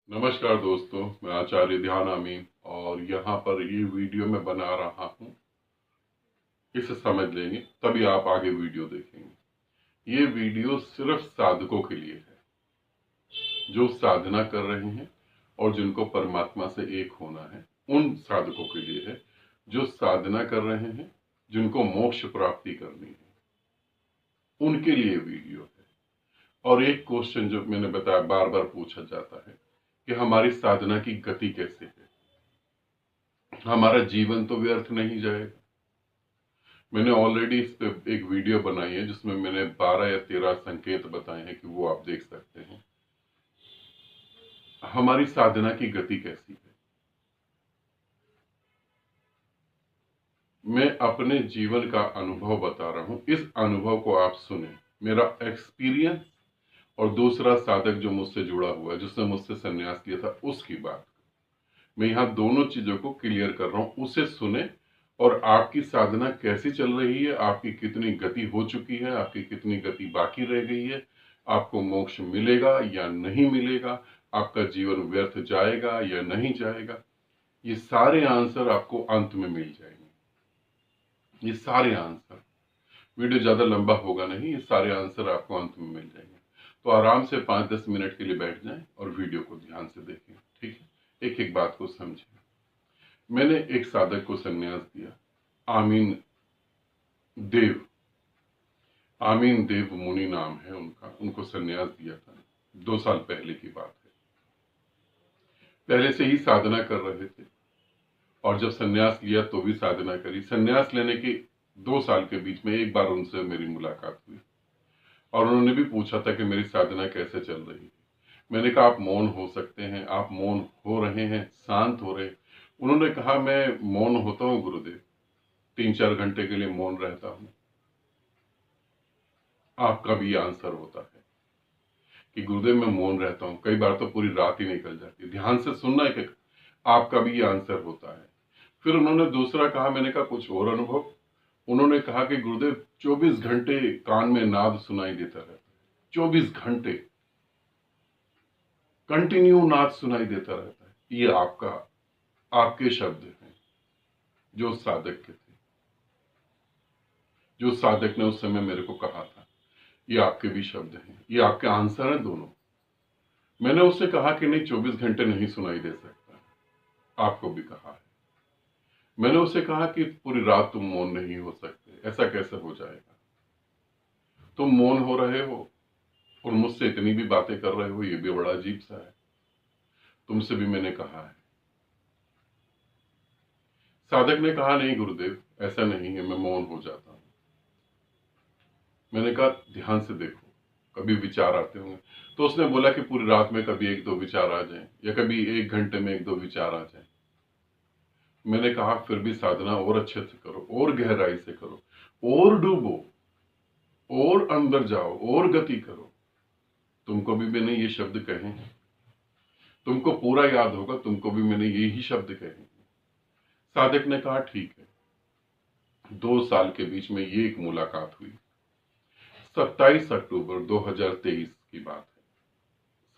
नमस्कार दोस्तों, मैं आचार्य ध्यान आमी और यहाँ पर ये वीडियो मैं बना रहा हूँ। इसे समझ लेंगे तभी आप आगे वीडियो देखेंगे। ये वीडियो सिर्फ साधकों के लिए है जो साधना कर रहे हैं और जिनको परमात्मा से एक होना है। उन साधकों के लिए है जो साधना कर रहे हैं, जिनको मोक्ष प्राप्ति करनी है, उनके लिए वीडियो है। और एक क्वेश्चन जो मैंने बताया बार बार पूछा जाता है कि हमारी साधना की गति कैसे है, हमारा जीवन तो व्यर्थ नहीं जाएगा। मैंने ऑलरेडी इस पे एक वीडियो बनाई है जिसमें मैंने 12 या 13 संकेत बताए हैं कि वो आप देख सकते हैं। हमारी साधना की गति कैसी है, मैं अपने जीवन का अनुभव बता रहा हूं। इस अनुभव को आप सुने, मेरा एक्सपीरियंस और दूसरा साधक जो मुझसे जुड़ा हुआ है, जिसने मुझसे संन्यास लिया था, उसकी बात। मैं यहाँ दोनों चीजों को क्लियर कर रहा हूं, उसे सुने। और आपकी साधना कैसी चल रही है, आपकी कितनी गति हो चुकी है, आपकी कितनी गति बाकी रह गई है, आपको मोक्ष मिलेगा या नहीं मिलेगा, आपका जीवन व्यर्थ जाएगा या नहीं जाएगा, ये सारे आंसर आपको अंत में मिल जाएंगे। ये सारे आंसर, वीडियो ज्यादा लंबा होगा नहीं, ये सारे आंसर आपको अंत में मिल जाएंगे। तो आराम से 5-10 मिनट के लिए बैठ जाएं और वीडियो को ध्यान से देखें। ठीक है, एक एक बात को समझें। मैंने एक साधक को संन्यास दिया, आमीन देव। आमीन देव मुनि नाम है उनका। उनको संन्यास दिया था, 2 साल पहले की बात है। पहले से ही साधना कर रहे थे और जब संन्यास लिया तो भी साधना करी। संन्यास लेने के 2 साल के बीच में एक बार उनसे मेरी मुलाकात हुई और उन्होंने भी पूछा था कि मेरी साधना कैसे चल रही है। मैंने कहा आप मौन हो सकते हैं, आप मौन हो रहे हैं, शांत हो रहे। उन्होंने कहा मैं मौन होता हूँ गुरुदेव, 3-4 घंटे के लिए मौन रहता हूं। आपका भी आंसर होता है कि गुरुदेव मैं मौन रहता हूं, कई बार तो पूरी रात ही निकल जाती है। ध्यान से सुनना है कि आपका भी आंसर होता है। फिर उन्होंने दूसरा कहा, मैंने कहा कुछ और अनुभव। उन्होंने कहा कि गुरुदेव 24 घंटे कान में नाद सुनाई देता रहता है, 24 घंटे कंटिन्यू नाद सुनाई देता रहता है। ये आपके शब्द हैं जो साधक के थे, जो साधक ने उस समय मेरे को कहा था। ये आपके भी शब्द हैं, ये आपके आंसर हैं दोनों। मैंने उससे कहा कि नहीं, 24 घंटे नहीं सुनाई दे सकता, आपको भी कहा है। मैंने उससे कहा कि पूरी रात तुम मौन नहीं हो सकते, ऐसा कैसे हो जाएगा? तुम मौन हो रहे हो और मुझसे इतनी भी बातें कर रहे हो, ये भी बड़ा अजीब सा है। तुमसे भी मैंने कहा है। साधक ने कहा नहीं गुरुदेव, ऐसा नहीं है, मैं मौन हो जाता हूं। मैंने कहा ध्यान से देखो, कभी विचार आते होंगे। तो उसने बोला कि पूरी रात में कभी 1-2 विचार आ जाएं, या कभी 1 घंटे में 1-2 विचार आ जाएं। मैंने कहा फिर भी साधना और अच्छे से करो, और गहराई से करो, और डूबो, और अंदर जाओ, और गति करो। तुमको भी मैंने ये शब्द कहे हैं, तुमको पूरा याद होगा, तुमको भी मैंने यही शब्द कहे हैं। साधक ने कहा ठीक है। 2 साल के बीच में ये एक मुलाकात हुई। 27 अक्टूबर 2023 की बात है।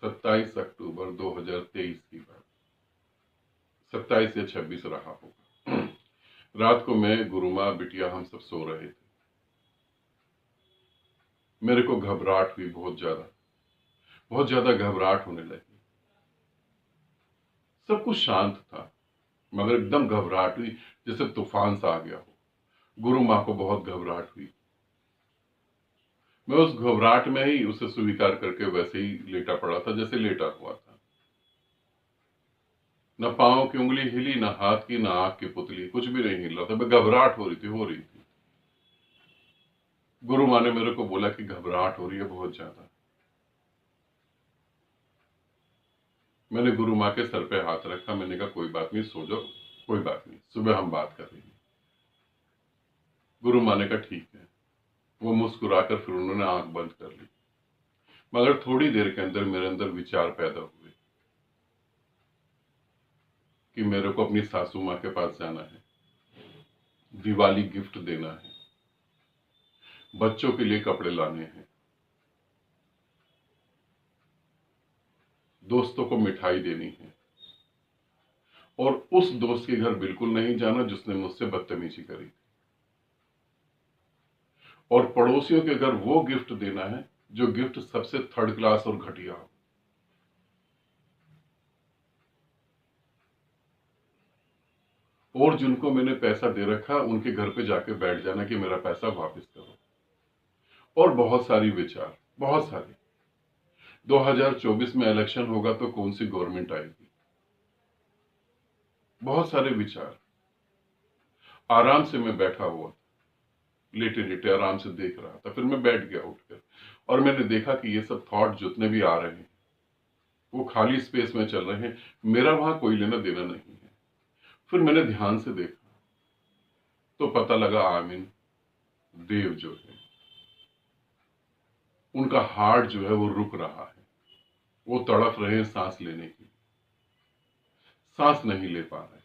27 अक्टूबर 2023 की बात, 27 या 26 रहा होगा। रात को मैं, गुरुमा, बिटिया, हम सब सो रहे थे। मेरे को घबराहट हुई, बहुत ज्यादा घबराहट होने लगी। सब कुछ शांत था मगर एकदम घबराहट हुई, जैसे तूफान सा आ गया हो। गुरु माँ को बहुत घबराहट हुई। मैं उस घबराहट में ही उसे स्वीकार करके वैसे ही लेटा पड़ा था जैसे लेटा हुआ था। न पांव की उंगली हिली, न हाथ की, न आंख की पुतली, कुछ भी नहीं हिल रहा था। मैं घबराहट हो रही थी। गुरु माँ ने मेरे को बोला कि घबराहट हो रही है बहुत ज्यादा। मैंने गुरु माँ के सर पे हाथ रखा। मैंने कहा कोई बात नहीं, सो जाओ, कोई बात नहीं, सुबह हम बात कर लेंगे। गुरु माँ ने कहा ठीक है। वो मुस्कुराकर फिर उन्होंने आंख बंद कर ली। मगर थोड़ी देर के अंदर मेरे अंदर विचार पैदा हुए कि मेरे को अपनी सासू माँ के पास जाना है, दिवाली गिफ्ट देना है, बच्चों के लिए कपड़े लाने हैं। दोस्तों को मिठाई देनी है, और उस दोस्त के घर बिल्कुल नहीं जाना जिसने मुझसे बदतमीजी करी, और पड़ोसियों के घर वो गिफ्ट देना है जो गिफ्ट सबसे थर्ड क्लास और घटिया हो। और जिनको मैंने पैसा दे रखा उनके घर पे जाके बैठ जाना कि मेरा पैसा वापस करो। और बहुत सारी विचार, बहुत सारी। 2024 में इलेक्शन होगा तो कौन सी गवर्नमेंट आएगी, बहुत सारे विचार। आराम से मैं बैठा हुआ था, लेटे लेटे आराम से देख रहा था। फिर मैं बैठ गया उठकर, और मैंने देखा कि ये सब थॉट जितने भी आ रहे हैं वो खाली स्पेस में चल रहे हैं, मेरा वहां कोई लेना देना नहीं है। फिर मैंने ध्यान से देखा तो पता लगा आमीन देव जो है उनका हार्ट जो है वो रुक रहा है, वो तड़प रहे हैं सांस लेने की, सांस नहीं ले पा रहे।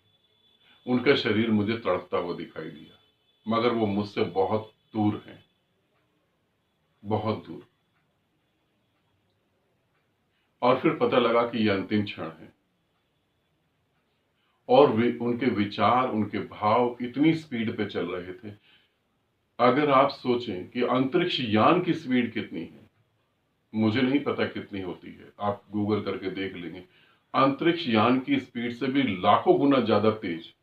उनका शरीर मुझे तड़पता हुआ दिखाई दिया, मगर वो मुझसे बहुत दूर हैं, बहुत दूर। और फिर पता लगा कि यह अंतिम क्षण है, और उनके विचार, उनके भाव इतनी स्पीड पे चल रहे थे। अगर आप सोचें कि अंतरिक्ष यान की स्पीड कितनी है, मुझे नहीं पता कितनी होती है, आप गूगल करके देख लेंगे। अंतरिक्ष यान की स्पीड से भी लाखों गुना ज्यादा तेज।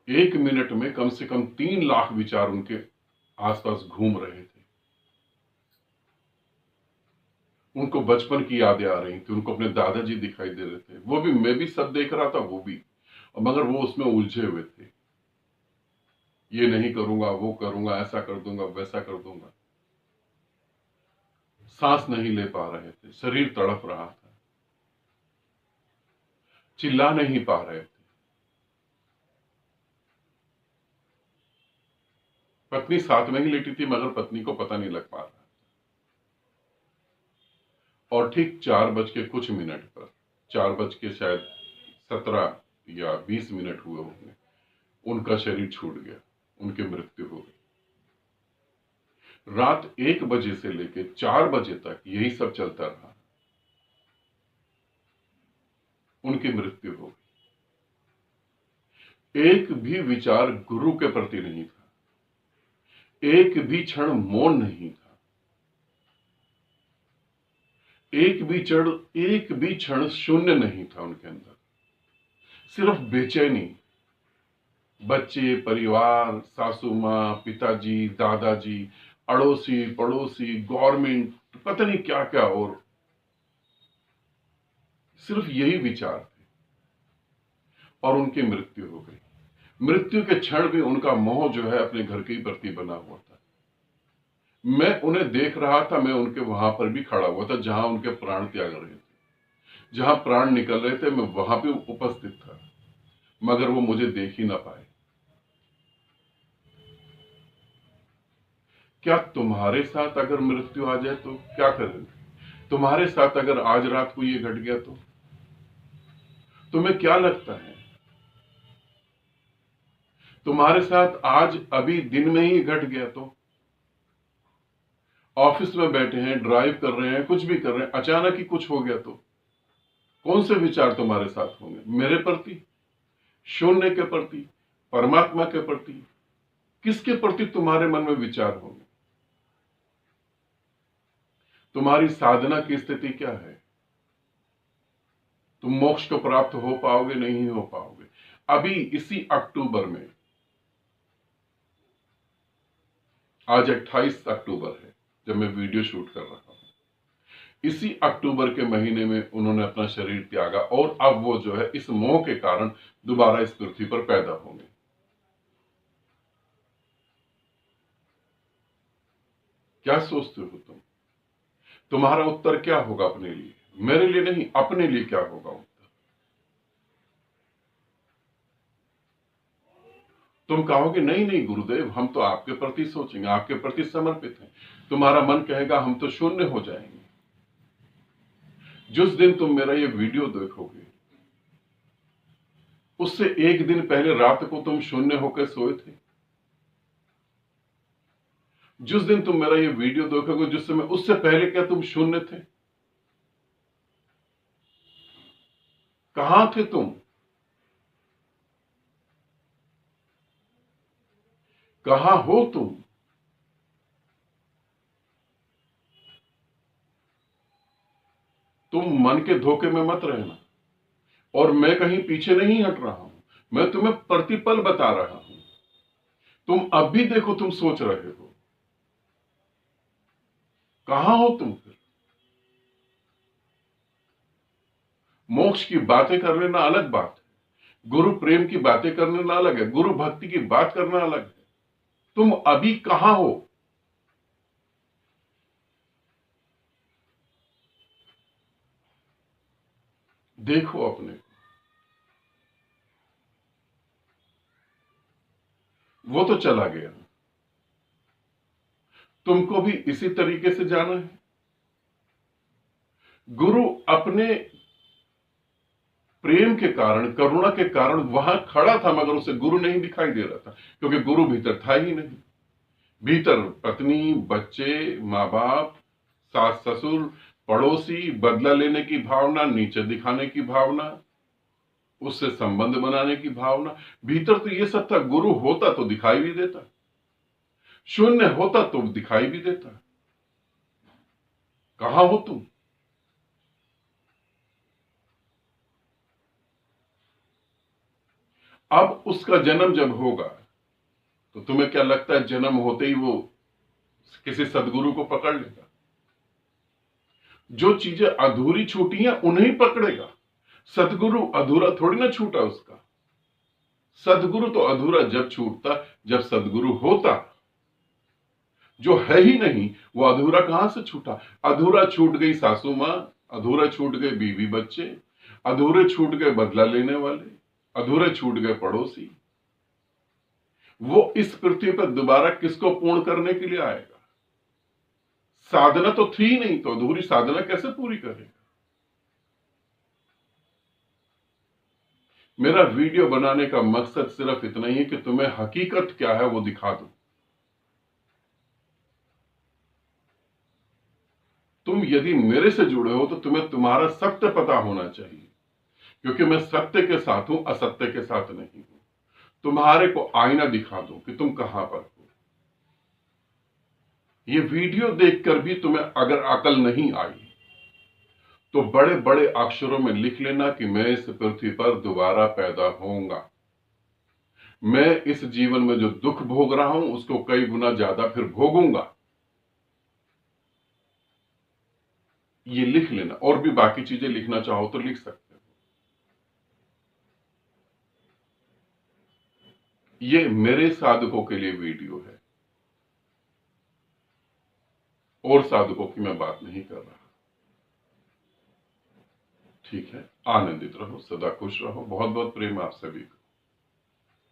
1 मिनट में कम से कम 3 लाख विचार उनके आसपास घूम रहे थे। उनको बचपन की यादें आ रही थी, उनको अपने दादाजी दिखाई दे रहे थे, वो भी, मैं भी सब देख रहा था, वो भी, मगर वो उसमें उलझे हुए थे। ये नहीं करूंगा, वो करूंगा, ऐसा कर दूंगा, वैसा कर दूंगा। सांस नहीं ले पा रहे थे, शरीर तड़प रहा था, चिल्ला नहीं पा रहे थे। पत्नी साथ में ही लेटी थी, मगर पत्नी को पता नहीं लग पा रहा। और ठीक 4 बज के कुछ मिनट पर, 4 बज के शायद 17 या 20 मिनट हुए होंगे, उनका शरीर छूट गया, उनकी मृत्यु हो गई। रात 1 बजे से लेकर 4 बजे तक यही सब चलता रहा, उनकी मृत्यु हो गई। एक भी विचार गुरु के प्रति नहीं था, एक भी क्षण मौन नहीं था, एक भी क्षण शून्य नहीं था उनके अंदर। सिर्फ बेचैनी। बच्चे, परिवार, सासू माँ, पिताजी, दादाजी, अड़ोसी पड़ोसी, गवर्नमेंट, पता नहीं क्या क्या, और सिर्फ यही विचार थे। और उनकी मृत्यु हो गई। मृत्यु के क्षण भी उनका मोह जो है अपने घर के ही प्रति बना हुआ था। मैं उन्हें देख रहा था, मैं उनके वहां पर भी खड़ा हुआ था जहां उनके प्राण त्याग रहे थे, जहां प्राण निकल रहे थे, मैं वहां पे उपस्थित था, मगर वो मुझे देख ही ना पाए। क्या तुम्हारे साथ अगर मृत्यु आ जाए तो क्या करेंगे? तुम्हारे साथ अगर आज रात को ये घट गया तो तुम्हें क्या लगता है? तुम्हारे साथ आज अभी दिन में ही घट गया तो, ऑफिस में बैठे हैं, ड्राइव कर रहे हैं, कुछ भी कर रहे हैं, अचानक ही कुछ हो गया तो कौन से विचार तुम्हारे साथ होंगे? मेरे प्रति, शून्य के प्रति, परमात्मा के प्रति, किसके प्रति तुम्हारे मन में विचार होंगे? तुम्हारी साधना की स्थिति क्या है? तुम मोक्ष को प्राप्त हो पाओगे, नहीं हो पाओगे? अभी इसी अक्टूबर में, आज 28 अक्टूबर है जब मैं वीडियो शूट कर रहा हूं, इसी अक्टूबर के महीने में उन्होंने अपना शरीर त्यागा, और अब वो जो है इस मोह के कारण दोबारा इस पृथ्वी पर पैदा होंगे। क्या सोचते हो तुम? तुम्हारा उत्तर क्या होगा अपने लिए? मेरे लिए नहीं, अपने लिए क्या होगा उत्तर? तुम कहोगे नहीं नहीं गुरुदेव, हम तो आपके प्रति सोचेंगे, आपके प्रति समर्पित हैं। तुम्हारा मन कहेगा हम तो शून्य हो जाएंगे। जिस दिन तुम मेरा ये वीडियो देखोगे, उससे एक दिन पहले रात को तुम शून्य होकर सोए थे। जिस दिन तुम मेरा ये वीडियो देखोगे, जिस समय, उससे पहले क्या तुम शून्य थे? कहां थे तुम? कहां हो तुम? तुम मन के धोखे में मत रहना। और मैं कहीं पीछे नहीं हट रहा हूं, मैं तुम्हें प्रतिपल बता रहा हूं। तुम अब भी देखो, तुम सोच रहे हो, कहां हो तुम फिर? मोक्ष की बातें कर लेना अलग बात है, गुरु प्रेम की बातें करना अलग है, गुरु भक्ति की बात करना अलग है। तुम अभी कहां हो? देखो अपने को। वो तो चला गया, तुमको भी इसी तरीके से जाना है। गुरु अपने प्रेम के कारण, करुणा के कारण वहां खड़ा था, मगर उसे गुरु नहीं दिखाई दे रहा था, क्योंकि गुरु भीतर था ही नहीं। भीतर पत्नी, बच्चे, माँ बाप, सास ससुर, पड़ोसी, बदला लेने की भावना, नीचे दिखाने की भावना, उससे संबंध बनाने की भावना, भीतर तो ये सब था। गुरु होता तो दिखाई भी देता, शून्य होता तो दिखाई भी देता। कहां हो तुम? अब उसका जन्म जब होगा तो तुम्हें क्या लगता है जन्म होते ही वो किसी सदगुरु को पकड़ लेगा? जो चीजें अधूरी छूटी हैं उन्हें पकड़ेगा। सदगुरु अधूरा थोड़ी ना छूटा उसका। सदगुरु तो अधूरा जब छूटता जब सदगुरु होता। जो है ही नहीं वो अधूरा कहां से छूटा? अधूरा छूट गई सासू मां, अधूरा छूट गए बीवी बच्चे, अधूरे छूट गए बदला लेने वाले, अधूरे छूट गए पड़ोसी। वो इस पृथ्वी पर दोबारा किसको पूर्ण करने के लिए आएगा? साधना तो थी नहीं, तो अधूरी साधना कैसे पूरी करेगा? मेरा वीडियो बनाने का मकसद सिर्फ इतना ही है कि तुम्हें हकीकत क्या है वो दिखा दूं। तुम यदि मेरे से जुड़े हो तो तुम्हें तुम्हारा सत्य पता होना चाहिए, क्योंकि मैं सत्य के साथ हूं, असत्य के साथ नहीं हूं। तुम्हारे को आईना दिखा दूं कि तुम कहां पर हो। ये वीडियो देखकर भी तुम्हें अगर अकल नहीं आई तो बड़े बड़े अक्षरों में लिख लेना कि मैं इस पृथ्वी पर दोबारा पैदा होऊंगा। मैं इस जीवन में जो दुख भोग रहा हूं उसको कई गुना ज्यादा फिर भोगूंगा। ये लिख लेना, और भी बाकी चीजें लिखना चाहो तो लिख सकते हो। ये मेरे साधकों के लिए वीडियो है, और साधकों की मैं बात नहीं कर रहा। ठीक है, आनंदित रहो, सदा खुश रहो। बहुत बहुत प्रेम आप सभी को।